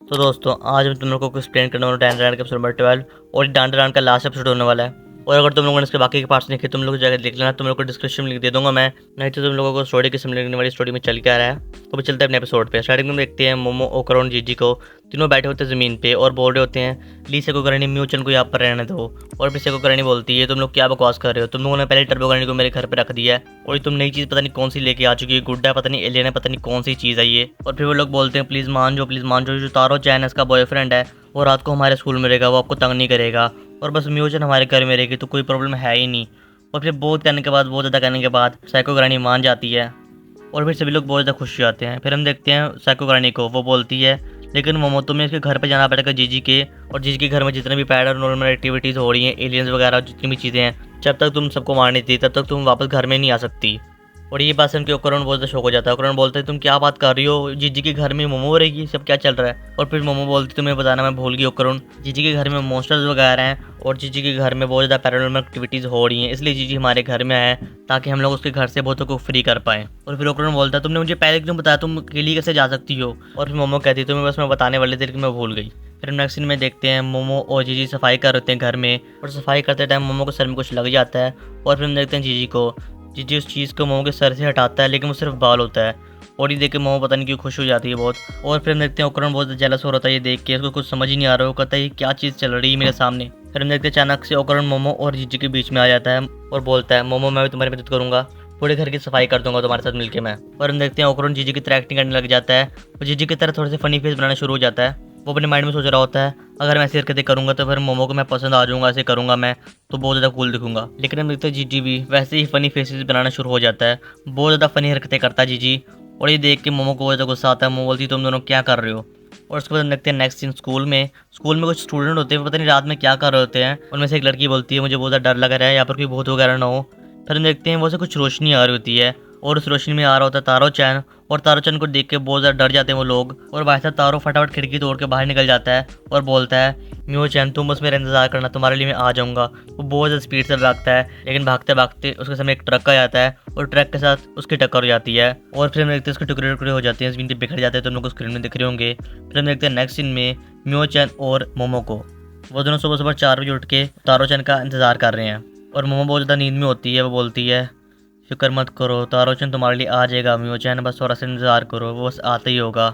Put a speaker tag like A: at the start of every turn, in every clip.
A: तो दोस्तों आज मैं तुम लोगों को एक्सप्लेन करने वाला हूँ डांडा का एपिसोड नंबर 12 और डांडा का लास्ट एपिसोड होने वाला है। और अगर तुम लोगों ने इसके बाकी के पार्ट्स देखे तुम लोग जाकर देख लेना, तुम लोग को डिस्क्रिप्शन में लिख दे दूंगा मैं, नहीं तो तुम लोगों को स्टोरी की समझने वाली स्टोरी में चल के आ रहा है। तो भी चलते हैं अपने एपिसोड पे। स्टार्टिंग में देखते हैं मोमो, ओकरा और जीजी को तीनों बैठे होते हैं ज़मीन पे और बोल रहे होते हैं ली सेको करनी म्यूचन को यहाँ पर रहने दो। और फिर सेको करनी बोलती है तुम लोग क्या बकवास कर रहे हो, तुम लोगों ने पहले टर्बो करनी को मेरे घर पे रख दिया है और तुम नई चीज़ पता नहीं कौन सी लेके आ चुकी है, गुड्डा पता नहीं एलियन है, पता नहीं कौन सी चीज़ है ये। और फिर वो लोग बोलते हैं प्लीज़ मान जाओ, जो तारो चैन है इसका बॉयफ्रेंड है वो रात को हमारे स्कूल में रहेगा, वो आपको तंग नहीं करेगा और बस म्यूचन हमारे घर में रहेगी तो कोई प्रॉब्लम है ही नहीं। और फिर बहुत कहने के बाद, बहुत ज़्यादा कहने के बाद साइको ग्रानी मान जाती है और फिर सभी लोग बहुत ज़्यादा खुश हो जाते हैं। फिर हम देखते हैं साइको ग्रानी को, वो बोलती है लेकिन मोमो तुम्हें इसके घर पे जाना पड़ेगा जीजी के, और जीजी के घर में जितने भी पैरानॉर्मल एक्टिविटीज़ हो रही हैं, एलियंस वगैरह जितनी भी चीज़ें हैं, जब तक तुम सबको मारनी थी तब तक तुम वापस घर में नहीं आ सकती। और ये बात सुन के ओकरन बहुत ज़्यादा शौक हो जाता है। ओकरन बोलते हैं तुम क्या बात कर रही हो, जीजी के घर में मोमो रहेगी, सब क्या चल रहा है। और फिर मोमो बोलती तुम्हें बताना मैं भूल गई ओकरन, जीजी के घर में मॉन्स्टर्स वगैरह हैं और जीजी के घर में बहुत ज़्यादा पैरानॉर्मल एक्टिविटीज़ हो रही हैं, इसलिए जीजी हमारे घर में आए ताकि हम लोग उसके घर से बहुतों को फ्री कर पाएँ। और फिर ओकरन बोलता है तुमने मुझे पहले क्यों बताया, तुम अकेली कैसे जा सकती हो। और फिर मोमो कहती है तुम्हें बस मैं बताने वाली थी लेकिन मैं भूल गई। फिर नेक्स्ट सीन में देखते हैं मोमो और जीजी सफाई कर रहे हैं घर में, और सफाई करते टाइम मोमो को सर में कुछ लग जाता है। और फिर हम देखते हैं जीजी को, जीजी उस चीज़ को मोमो के सर से हटाता है लेकिन वो सिर्फ बाल होता है। और ये देख के मोमो पता नहीं क्यों खुश हो जाती है बहुत। और फिर हम देखते हैं ओकरन बहुत जेलस हो रहा है ये देख के, उसको कुछ समझ ही नहीं आ रहा, वो कहता है ये क्या चीज़ चल रही है मेरे सामने। फिर हम देखते हैं अचानक से ओकरन मोमो और जीजी के बीच में आ जाता है और बोलता है मोमो मैं भी तुम्हारी मदद करूंगा, पूरे घर की सफाई कर दूंगा तुम्हारे साथ मिलके मैं। और हम देखते हैं ओकरन जीजी की तरह एक्टिंग करने लग जाता है और जीजी की तरह थोड़े से फनी फेस बनाना शुरू हो जाता है। वो अपने माइंड में सोच रहा होता है अगर मैं ऐसी हरकतें करूंगा तो फिर मोमो को मैं पसंद आ जाऊंगा, ऐसे करूंगा मैं तो बहुत ज़्यादा कूल दिखूंगा। लेकिन हम देखते हैं जीजी भी वैसे ही फनी फेसेस बनाना शुरू हो जाता है, बहुत ज़्यादा फनी हरकतें करता है जीजी। और ये देख के मोमो को बहुत ज़्यादा गुस्सा आता है, मोमो बोलती तुम दोनों क्या कर रहे हो। और उसके बाद हम देखते हैं नेक्स्ट सीन स्कूल में कुछ स्टूडेंट होते हैं, पता नहीं रात में क्या कर रहे होते हैं। उनमें से एक लड़की बोलती है मुझे बहुत ज़्यादा डर लग रहा है यहाँ पर कोई भूत वगैरह ना हो। फिर हम देखते हैं वो से कुछ रोशनी आ रही होती है और उस रोशनी में आ रहा होता है तारो चैन, और तारो चैन को देख के बहुत ज़्यादा डर जाते हैं वो लोग। और भाई साहब तारो फटाफट खिड़की तोड़ के बाहर निकल जाता है और बोलता है म्यू चैन तुम बस मेरा इंतजार करना, तुम्हारे लिए मैं आ जाऊंगा। वो बहुत ज़्यादा स्पीड से भागता है लेकिन भागते भागते उसके समय एक ट्रक आ जाता है और ट्रक के साथ उसकी टक्कर हो जाती है। और फिर हम देखते हैं उसके टुकड़े टुकड़े हो जाते हैं, ज़मीन पे बिखर जाते हैं, तुम लोग को स्क्रीन में दिख रहे होंगे। फिर हम देखते हैं नेक्स्ट सीन में म्यू चैन और मोमो को, वो दोनों सुबह सुबह 4 बजे उठ के तारो चैन का इंतज़ार कर रहे हैं। और मोमो बहुत ज़्यादा नींद में होती है, वो बोलती है फिक्र मत करो तारो चैन तुम्हारे लिए आ जाएगा, म्यू चैन बस थोड़ा सा इंतज़ार करो, वो बस आता ही होगा।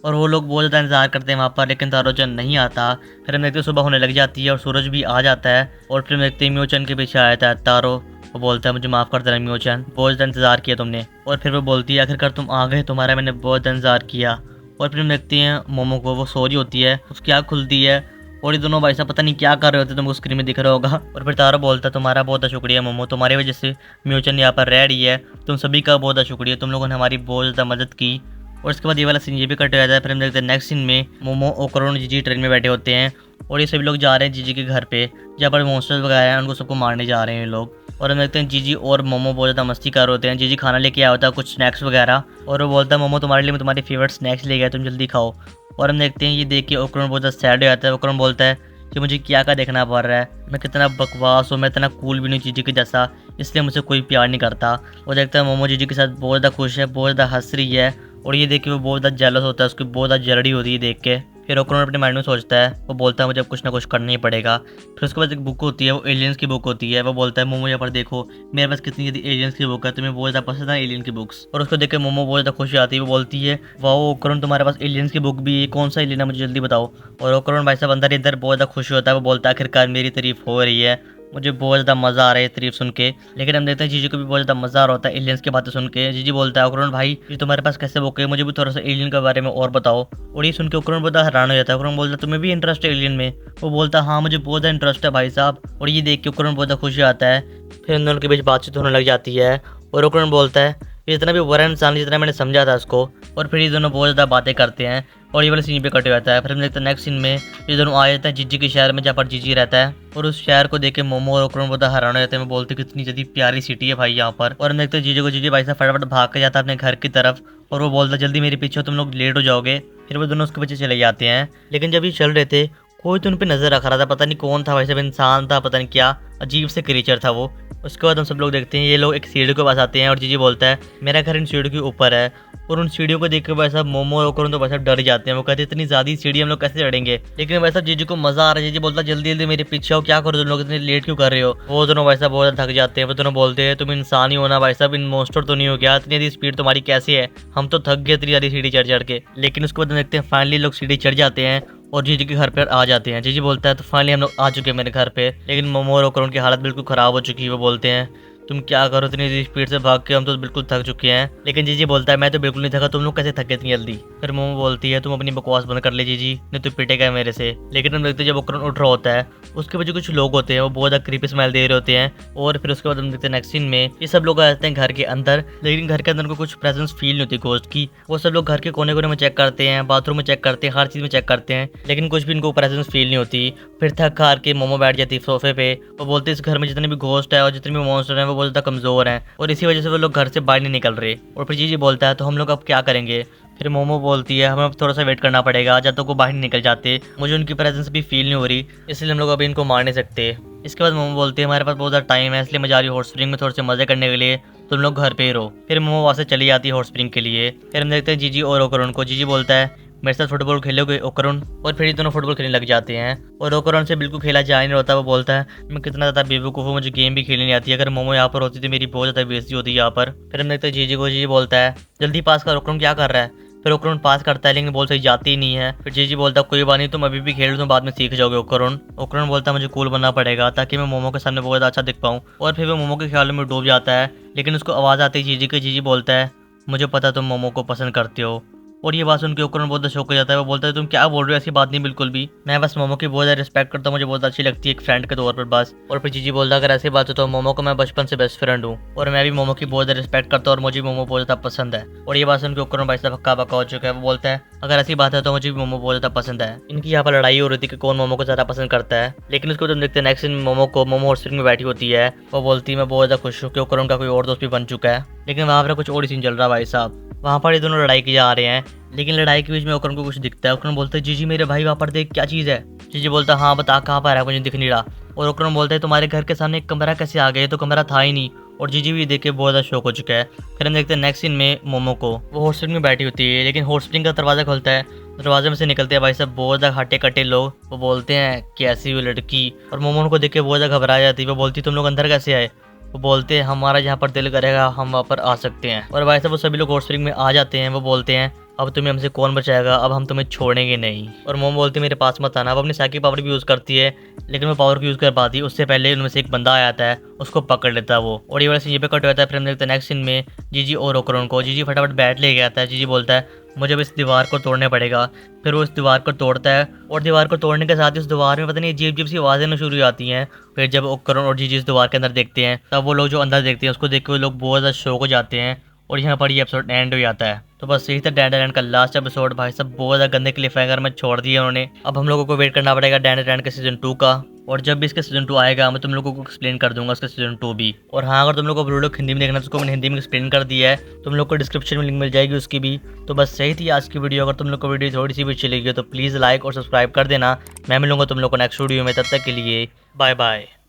A: और वो लोग बहुत ज़्यादा इंतजार करते हैं वहाँ पर लेकिन तारो चैन नहीं आता। फिर हम देखते हैं सुबह होने लग जाती है और सूरज भी आ जाता है। और फिर हम देखते हैं म्यू चैन के पीछे आ जाता है तारो, वो बोलता है मुझे माफ़ कर देना म्यू चैन, बहुत ज़्यादा इंतजार किया तुमने। और फिर वो बोलती है आखिरकार तुम आ गए, तुम्हारा मैंने बहुत ज़्यादा इंतजार किया। और फिर हम देखते हैं मोमो को, वो सो रही होती है, उसकी आँख खुलती है और ये दोनों भाई साहब पता नहीं क्या कर रहे होते, तुमको स्क्रीन में दिख रहा होगा। और फिर तारो बोलता है तुम्हारा बहुत शुक्रिया मोमो, तुम्हारी वजह से म्यूचन यहाँ पर रह रही है, तुम सभी का बहुत शुक्रिया, तुम लोगों ने हमारी बहुत ज़्यादा मदद की। और इसके बाद ये वाला सीन ये भी कट हो जाता है। फिर हम देखते हैं नेक्स्ट सीन में मोमो ओकरो और जीजी ट्रेन में बैठे होते हैं और ये सभी लोग जा रहे हैं जीजी के घर पे जहाँ पर मॉन्स्टर्स वगैरह हैं, उनको सबको मारने जा रहे हैं ये लोग। और हम देखते हैं जीजी और मोमो बहुत ज़्यादा मस्ती कर रहे होते हैं, जीजी खाना लेके आया होता है कुछ स्नैक्स वगैरह और वो बोलता है मोमो तुम्हारे लिए मैं तुम्हारी फेवरेट स्नैक्स ले गया, तुम जल्दी खाओ। और हम देखते हैं ये देख के ओकरन बहुत ज़्यादा सैड हो जाता है। ओकरन बोलता है कि मुझे क्या देखना पड़ रहा है, मैं कितना बकवास हूँ, मैं इतना कूल भी नहीं जीजी के जैसा, इसलिए मुझे कोई प्यार नहीं करता। और देखता है मोमो जीजी के साथ बहुत ज़्यादा खुश है, बहुत ज़्यादा हंस रही है और ये देख के वो बहुत ज़्यादा जेलस होता है, उसकी बहुत ज़्यादा जलड़ी होती है देख के। फिर ओकरन अपने माइंड में सोचता है, वो बोलता है मुझे अब कुछ ना कुछ करना ही पड़ेगा। फिर उसके बाद एक बुक होती है, वो एलियंस की बुक होती है, वो बोलता है मोमो यहाँ पर देखो मेरे पास कितनी ज़्यादा एलियंस की बुक है, तुम्हें बहुत ज़्यादा पसंद है एलियन की बुक्स। और उसको देख के मोमो बहुत ज़्यादा खुश आती है, वो बोलती है वाह ओकरन तुम्हारे पास एलियंस की बुक भी है, कौन सा एलियन है मुझे जल्दी बताओ। और ओकरन भाई साहब अंदर इधर बहुत ज़्यादा खुश होता है, वो बोलता है आखिरकार मेरी तारीफ हो रही है, मुझे बहुत ज़्यादा मज़ा आ रहा है तारीफ सुन के। लेकिन हम देखते हैं जीजी को भी बहुत ज़्यादा मज़ा आ रहा होता है एलियंस की बातें सुन के। जीजी बोलता है ओकरन भाई ये तुम्हारे पास कैसे बुक है, मुझे भी थोड़ा सा एलियन के बारे में और बताओ। और ये सुन के ओकरन बहुत हैरान हो जाता है। ओकरन बोलता है तुम्हें भी इंटरेस्ट है एलियन में, वो बोलता है हाँ मुझे बहुत ज़्यादा इंटरेस्ट है भाई साहब। और ये देख के ओकरन बहुत ज़्यादा खुश आता है। फिर उन दोनों के बीच बातचीत होने लग जाती है और ओकरन बोलता है ये इतना भी बुरा इंसान जितना मैंने समझा था उसको। और फिर ये दोनों बहुत ज़्यादा बातें करते हैं और ये वाले सीन पे कट हो जाता है। फिर हम देखते हैं नेक्स्ट सीन में ये दोनों आ जाते हैं जीजी के शहर में जहाँ पर जीजी रहता है और उस शहर को देख के मोमो और ओकरन बहुत हैरान हो जाते हैं, मैं बोलते कितनी जल्दी प्यारी सिटी है भाई यहाँ पर। और हम देखते हैं जीजी को, जीजी भाई साहब फटाफट भाग के जाता है अपने घर की तरफ और वो बोलता है जल्दी मेरे पीछे तुम लोग लेट हो जाओगे। फिर वो दोनों उसके पीछे चले जाते हैं। लेकिन जब ये चल रहे थे कोई तो उन पर नजर रख रहा था, पता नहीं कौन था भाई साहब, इंसान था पता नहीं क्या अजीब से क्रीचर था वो। उसके बाद हम सब लोग देखते हैं ये लोग एक सीढ़ी के पास आते हैं और जीजी बोलता है मेरा घर इन सीढ़ी के ऊपर है और उन सीढ़ियों को देख के भाई साहब मोमो और ओकरुन तो भाई साहब डर ही जाते हैं। वो कहते हैं इतनी ज्यादा सीढ़ी हम लोग कैसे चढ़ेंगे। लेकिन भाई साहब जीजी को मजा आ रहा है। जीजी बोलता है जल्दी जल्दी मेरे पीछे आओ, क्या करो तुम लोग इतने लेट क्यों कर रहे हो। वो दोनों भाई साहब बहुत थक जाते हैं। वो दोनों बोलते हैं तुम इंसान ही हो ना भाई साहब, इन मोस्टर तो नहीं हो गया, इतनी स्पीड तुम्हारी कैसी है, हम तो थक गए इतनी ज्यादा सीढ़ी चढ़ चढ़ के। लेकिन उसके बाद देखते हैं फाइनली लोग सीढ़ी चढ़ जाते हैं और जीजी के घर पर आ जाते हैं। जीजी बोलता है तो फाइनली हम लोग आ चुके हैं मेरे घर पे। लेकिन मोमो और ओकरुन की हालत बिल्कुल खराब हो चुकी है। वो बोलते हैं तुम क्या करो इतनी स्पीड से भाग के, हम तो बिल्कुल थक चुके हैं। लेकिन जीजी बोलता है मैं तो बिल्कुल नहीं थका, तुम लोग कैसे थके इतनी जल्दी। फिर मोमो बोलती है तुम अपनी बकवास बंद कर ले जीजी, नहीं तो पिटेगा मेरे से। लेकिन हम देखते हैं जब ओकरुन उठ रहा होता है उसके वजह कुछ लोग होते हैं, वो बहुत ज़्यादा क्रीपी स्मेल दे रहे होते हैं। और फिर उसके बाद हम देखते हैं नेक्स्ट सीन में ये सब लोग आ जाते हैं घर के अंदर। लेकिन घर के अंदर को कुछ प्रेजेंस फील नहीं होती घोस्ट की। वो सब लोग घर के कोने कोने में चेक करते हैं, बाथरूम में चेक करते हैं, हर चीज़ में चेक करते हैं, लेकिन कुछ भी इनको प्रेजेंस फील नहीं होती। फिर थक हार के मोमो बैठ जाती है सोफे पे। वो बोलते हैं इस घर में जितने भी घोस्ट है और जितने भी मॉन्स्टर हैं वो बहुत ज़्यादा कमज़ोर हैं और इसी वजह से वो लोग घर से बाहर नहीं निकल रहे। और फिर जीजी बोलता है तो हम लोग अब क्या करेंगे। फिर मोमो बोलती है हमें अब थोड़ा सा वेट करना पड़ेगा जब तक वो बाहर नहीं निकल जाते, मुझे उनकी प्रेजेंस भी फील नहीं हो रही, इसलिए हम लोग अभी इनको मार नहीं सकते। इसके बाद मोमो बोलती है हमारे पास बहुत ज़्यादा टाइम है, इसलिए मैं जा रही हूँ हॉट स्प्रिंग में थोड़े से मजे करने के लिए, तुम लोग घर पे ही रहो। फिर मोमो वहाँ से चली जाती है हॉट स्प्रिंग के लिए। फिर हम देखते हैं जीजी और ओकरुन को। जीजी बोलता है मेरे साथ फुटबॉल खेलोगे ओकरुन, और फिर ये दोनों फुटबॉल खेलने लग जाते हैं। और ओकरुन से बिल्कुल खेला जा नहीं होता। वो बोलता है मैं कितना ज़्यादा बेवकूफ़ हूँ, मुझे गेम भी खेलनी नहीं आती, अगर मोमो यहाँ पर होती तो मेरी बहुत ज़्यादा बेइज्जती होती यहाँ पर। फिर हम देखते हैं जीजी को। जीजी बोलता है जल्दी पास कर। ओकरुन क्या कर रहा है। फिर ओकरुन पास करता है लेकिन बॉल सही जाती ही नहीं है। फिर जीजी बोलता है कोई बात नहीं, तुम अभी भी खेल तुम बाद में सीख जाओगे ओकरुन। ओकरुन बोलता है मुझे कूल बनना पड़ेगा ताकि मैं मोमो के सामने बहुत ज़्यादा अच्छा दिख पाऊँ। और फिर वो मोमो के ख्यालों में डूब जाता है। लेकिन उसको आवाज़ आती है जीजी की। जीजी बोलता है मुझे पता तुम मोमो को पसंद करते हो। और ये बात सुन के ओकरुन बहुत शौक हो जाता है। वो बोलता है तुम क्या बोल रहे हो, ऐसी बात नहीं बिल्कुल भी, मैं बस मोमो की बहुत ज़्यादा रिस्पेक्ट करता हूँ, मुझे बहुत अच्छी लगती है एक फ्रेंड के तौर पर बस। और फिर जीजी बोलता है अगर ऐसी बात हो तो मोमो को मैं बचपन से बेस्ट फ्रेंड हूँ और मैं भी मोमो की बहुत ज़्यादा रिस्पेक्ट करता हूँ और मुझे मोमो बहुत ज़्यादा पसंद है। और ये बात सुन के ओकरुन भाई साहब हक्का बक्का हो चुका है। वो बोलता है अगर ऐसी बात है तो मुझे भी मोमो बहुत ज़्यादा पसंद है। इनकी यहाँ पर लड़ाई हो रही थी कि कौन मोमो को ज़्यादा पसंद करता है। लेकिन उसको तुम देखते हैं नेक्स्ट दिन मोमो हॉट स्प्रिंग में बैठी होती है। वो बोलती है मैं बहुत ज़्यादा खुश हूँ कि ओकरुन का कोई और दोस्त भी बन चुका है। लेकिन वहाँ पर कुछ और ही सीन चल रहा है भाई साहब। वहाँ पर ये दोनों लड़ाई की जा रहे हैं। लेकिन लड़ाई के बीच में ओकरुन को कुछ दिखता है। ओकरुन बोलता है जीजी मेरे भाई वहाँ पर देख क्या चीज़ है। जीजी बोलता है हाँ बता कहाँ पर है, मुझे दिख नहीं रहा। और ओकरुन बोलता है तुम्हारे घर के सामने एक कमरा कैसे आ गया, तो कमरा था ही नहीं। और जीजी भी देख के बहुत ज़्यादा शौक हो चुका है। फिर हम देखते हैं नेक्स्ट सीन में मोमो को। वो हॉट स्प्रिंग में बैठी होती है। लेकिन हॉट स्प्रिंग का दरवाज़ा खुलता है, दरवाजे में से निकलते हैं भाई साहब बहुत ज़्यादा हट्टे कट्टे लोग। वो बोलते हैं कैसी वो लड़की। और मोमो उनको देख के बहुत ज़्यादा घबरा जाती है। वो बोलती तुम लोग अंदर कैसे आए। वो बोलते हैं हमारा जहाँ पर दिल करेगा हम वहाँ पर आ सकते हैं। और भाई साहब वो सभी लोग हॉट स्प्रिंग में आ जाते हैं। वो बोलते हैं अब तुम्हें हमसे कौन बचाएगा, अब हम तुम्हें छोड़ेंगे नहीं। और मोम बोलती मेरे पास मत आना। अब अपनी साइकिल पावर भी यूज़ करती है, लेकिन वो पावर को यूज़ कर पाती है उससे पहले उनमें से एक बंदा आ जाता है, उसको पकड़ लेता है वो। और ये वाला सीन ये पे कट होता है। फिर हम देखते हैं नेक्स्ट सीन में जीजी और ओकरुन को। जीजी फटाफट बैट लेके आता है। जीजी बोलता है मुझे अब इस दीवार को तोड़ने पड़ेगा। फिर वो इस दीवार को तोड़ता है और दीवार को तोड़ने के साथ ही उस दीवार में पता नहीं अजीब अजीब सी आवाज़ें आना शुरू हो जाती हैं। फिर जब ओकरुन और जीजी इस दीवार के अंदर देखते हैं तब वो लोग जो अंदर देखते हैं उसको देख के वो लोग बहुत ज़्यादा शौक हो जाते हैं। और यहाँ पर ये एपिसोड एंड हो जाता है। तो बस यही था डैंडरलैंड का लास्ट एपिसोड। भाई सब बहुत ज़्यादा गंदे क्लिफ हैंगर में छोड़ दिए उन्होंने। अब हम लोगों को वेट करना पड़ेगा डैंडरलैंड के सीजन 2 का। और जब भी इसका सीजन 2 आएगा मैं तुम लोगों को एक्सप्लेन कर दूंगा इसका सीजन 2 भी। और हाँ अगर तुम लोग को वीडियो हिंदी में देखना तो उसको मैंने हिंदी में एक्सप्लेन कर दिया है, तुम लोग को डिस्क्रिप्शन में लिंक मिल जाएगी उसकी भी। तो बस सही थी आज की वीडियो। अगर तुम लोग को वीडियो थोड़ी सी भी अच्छी लगी हो तो प्लीज़ लाइक और सब्सक्राइब कर देना। मैं मिलूंगा तुम लोग को नेक्स्ट वीडियो में, तब तक के लिए बाय बाय।